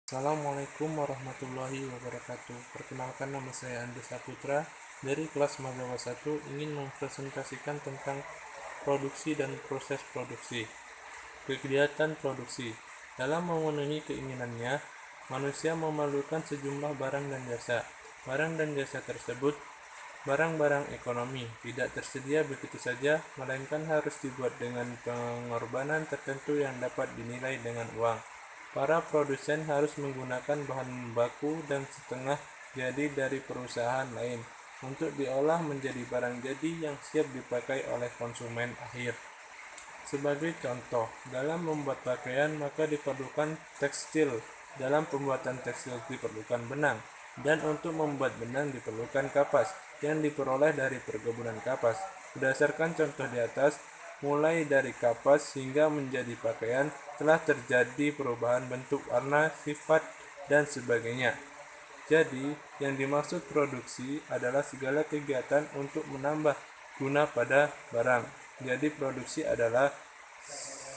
Assalamualaikum warahmatullahi wabarakatuh. Perkenalkan, nama saya Andri Saputra dari kelas Magawa 1 ingin mempresentasikan tentang produksi dan proses produksi. Kegiatan produksi. Dalam memenuhi keinginannya, manusia memerlukan sejumlah barang dan jasa. Barang dan jasa tersebut barang-barang ekonomi tidak tersedia begitu saja, melainkan harus dibuat dengan pengorbanan tertentu yang dapat dinilai dengan uang. Para produsen harus menggunakan bahan baku dan setengah jadi dari perusahaan lain untuk diolah menjadi barang jadi yang siap dipakai oleh konsumen akhir. Sebagai contoh, dalam membuat pakaian maka diperlukan tekstil, dalam pembuatan tekstil diperlukan benang, dan untuk membuat benang diperlukan kapas yang diperoleh dari perkebunan kapas. Berdasarkan contoh di atas, mulai dari kapas hingga menjadi pakaian telah terjadi perubahan bentuk, warna, sifat, dan sebagainya. Jadi, yang dimaksud produksi adalah segala kegiatan untuk menambah guna pada barang. Jadi, produksi adalah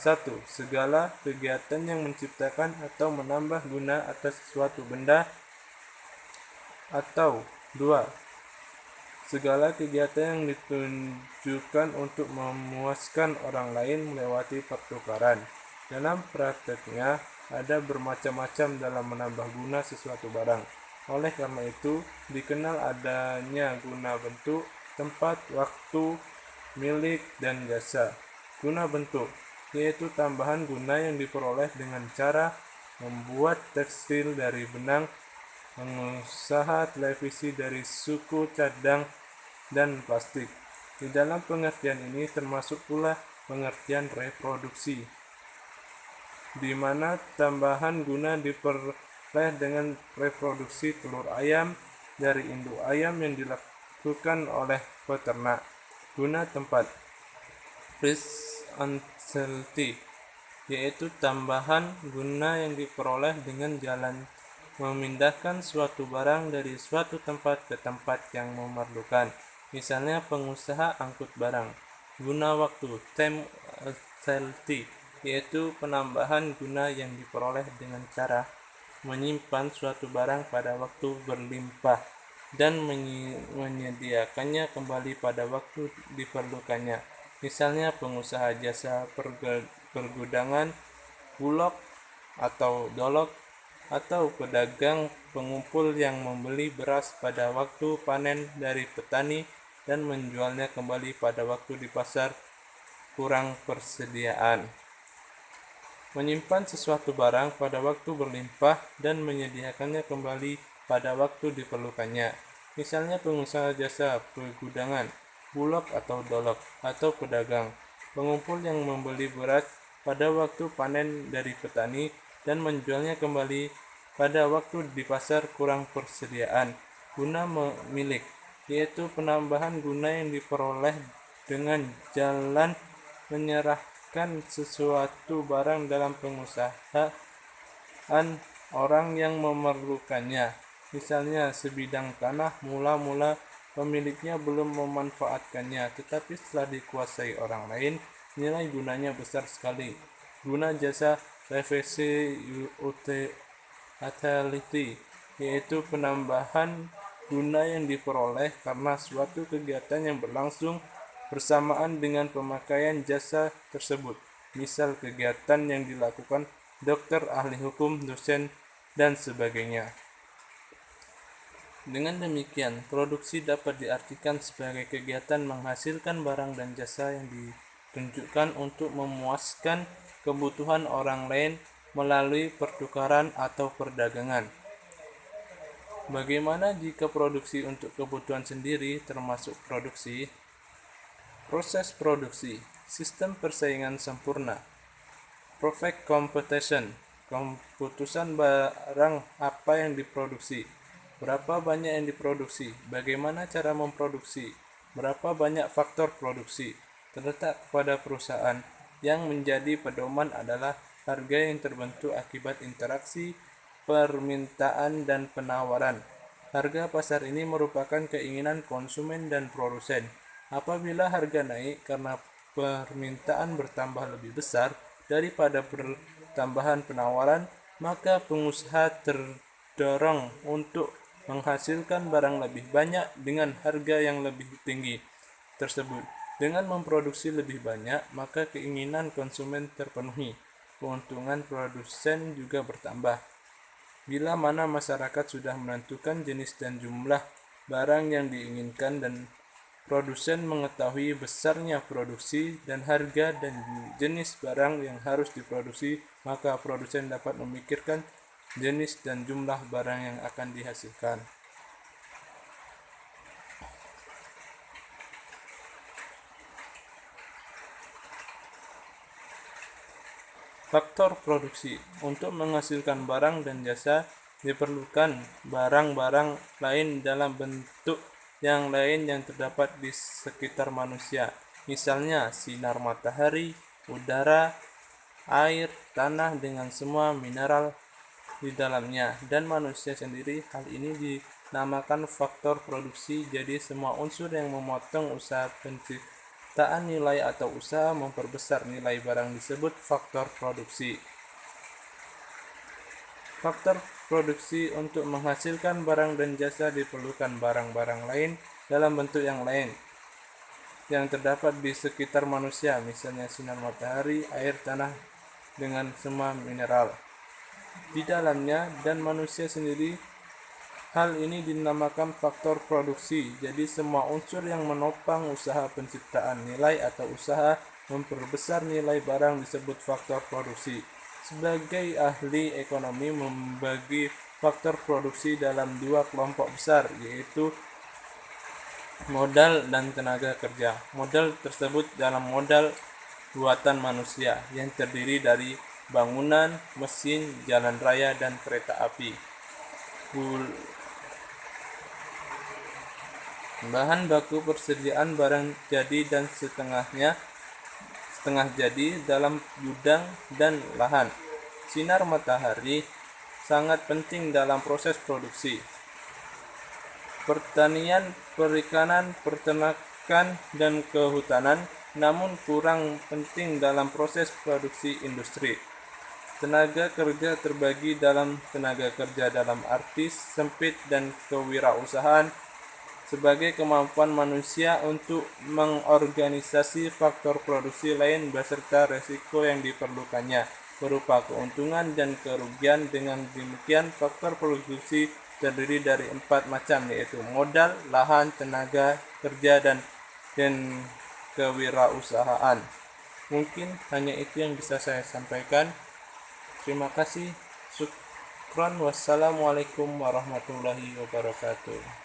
1. Segala kegiatan yang menciptakan atau menambah guna atas suatu benda. Atau 2. Segala kegiatan yang ditujukan untuk memuaskan orang lain melewati pertukaran. Dalam prakteknya, ada bermacam-macam dalam menambah guna sesuatu barang. Oleh karena itu, dikenal adanya guna bentuk, tempat, waktu, milik, dan jasa. Guna bentuk, yaitu tambahan guna yang diperoleh dengan cara membuat tekstil dari benang, mengusaha televisi dari suku cadang dan plastik. Di dalam pengertian ini termasuk pula pengertian reproduksi, di mana tambahan guna diperoleh dengan reproduksi telur ayam dari induk ayam yang dilakukan oleh peternak. Guna tempat, presentiality, yaitu tambahan guna yang diperoleh dengan jalan memindahkan suatu barang dari suatu tempat ke tempat yang memerlukan. Misalnya pengusaha angkut barang. Guna waktu, temporality, yaitu penambahan guna yang diperoleh dengan cara menyimpan suatu barang pada waktu berlimpah dan menyediakannya kembali pada waktu diperlukannya. Misalnya pengusaha jasa pergudangan, bulog atau dolok, atau pedagang pengumpul yang membeli beras pada waktu panen dari petani dan menjualnya kembali pada waktu di pasar kurang persediaan. Menyimpan sesuatu barang pada waktu berlimpah dan menyediakannya kembali pada waktu diperlukannya. Misalnya pengusaha jasa pergudangan, bulog atau dolok, atau pedagang pengumpul yang membeli beras pada waktu panen dari petani dan menjualnya kembali pada waktu di pasar kurang persediaan. Guna milik, yaitu penambahan guna yang diperoleh dengan jalan menyerahkan sesuatu barang dalam pengusahaan orang yang memerlukannya. Misalnya sebidang tanah, mula-mula pemiliknya belum memanfaatkannya, tetapi setelah dikuasai orang lain, nilai gunanya besar sekali. Guna jasa revisi utility, yaitu penambahan guna yang diperoleh karena suatu kegiatan yang berlangsung bersamaan dengan pemakaian jasa tersebut. Misal kegiatan yang dilakukan dokter, ahli hukum, dosen, dan sebagainya. Dengan demikian, produksi dapat diartikan sebagai kegiatan menghasilkan barang dan jasa yang ditunjukkan untuk memuaskan kebutuhan orang lain melalui pertukaran atau perdagangan. Bagaimana jika produksi untuk kebutuhan sendiri termasuk produksi? Proses produksi, sistem persaingan sempurna, perfect competition, keputusan barang apa yang diproduksi, berapa banyak yang diproduksi, bagaimana cara memproduksi, berapa banyak faktor produksi, terletak pada perusahaan. Yang menjadi pedoman adalah harga yang terbentuk akibat interaksi permintaan dan penawaran. Harga pasar ini merupakan keinginan konsumen dan produsen. Apabila harga naik karena permintaan bertambah lebih besar daripada pertambahan penawaran, maka pengusaha terdorong untuk menghasilkan barang lebih banyak dengan harga yang lebih tinggi tersebut. Dengan memproduksi lebih banyak, maka keinginan konsumen terpenuhi. Keuntungan produsen juga bertambah. Bila mana masyarakat sudah menentukan jenis dan jumlah barang yang diinginkan dan produsen mengetahui besarnya produksi dan harga dan jenis barang yang harus diproduksi, maka produsen dapat memikirkan jenis dan jumlah barang yang akan dihasilkan. Faktor produksi. Untuk menghasilkan barang dan jasa diperlukan barang-barang lain dalam bentuk yang lain yang terdapat di sekitar manusia. Misalnya sinar matahari, udara, air, tanah dengan semua mineral di dalamnya, dan manusia sendiri. Hal ini dinamakan faktor produksi. Jadi semua unsur yang memotong usaha penciptaan nilai atau usaha memperbesar nilai barang disebut faktor produksi. Faktor produksi. Untuk menghasilkan barang dan jasa diperlukan barang-barang lain dalam bentuk yang lain yang terdapat di sekitar manusia, misalnya sinar matahari, air, tanah dengan semua mineral di dalamnya, dan manusia sendiri. Hal ini dinamakan faktor produksi. Jadi semua unsur yang menopang usaha penciptaan nilai atau usaha memperbesar nilai barang disebut faktor produksi. Sebagai ahli ekonomi membagi faktor produksi dalam dua kelompok besar, yaitu modal dan tenaga kerja. Modal tersebut dalam modal buatan manusia yang terdiri dari bangunan, mesin, jalan raya, dan kereta api. Bahan baku persediaan barang jadi dan setengah jadi dalam gudang dan lahan. Sinar matahari sangat penting dalam proses produksi. Pertanian, perikanan, peternakan, dan kehutanan, namun kurang penting dalam proses produksi industri. Tenaga kerja terbagi dalam tenaga kerja dalam arti sempit dan kewirausahaan sebagai kemampuan manusia untuk mengorganisasi faktor produksi lain beserta resiko yang diperlukannya berupa keuntungan dan kerugian. Dengan demikian, faktor produksi terdiri dari 4 macam, yaitu modal, lahan, tenaga kerja, dan kewirausahaan. Mungkin hanya itu yang bisa saya sampaikan. Terima kasih. Syukran. Wassalamualaikum warahmatullahi wabarakatuh.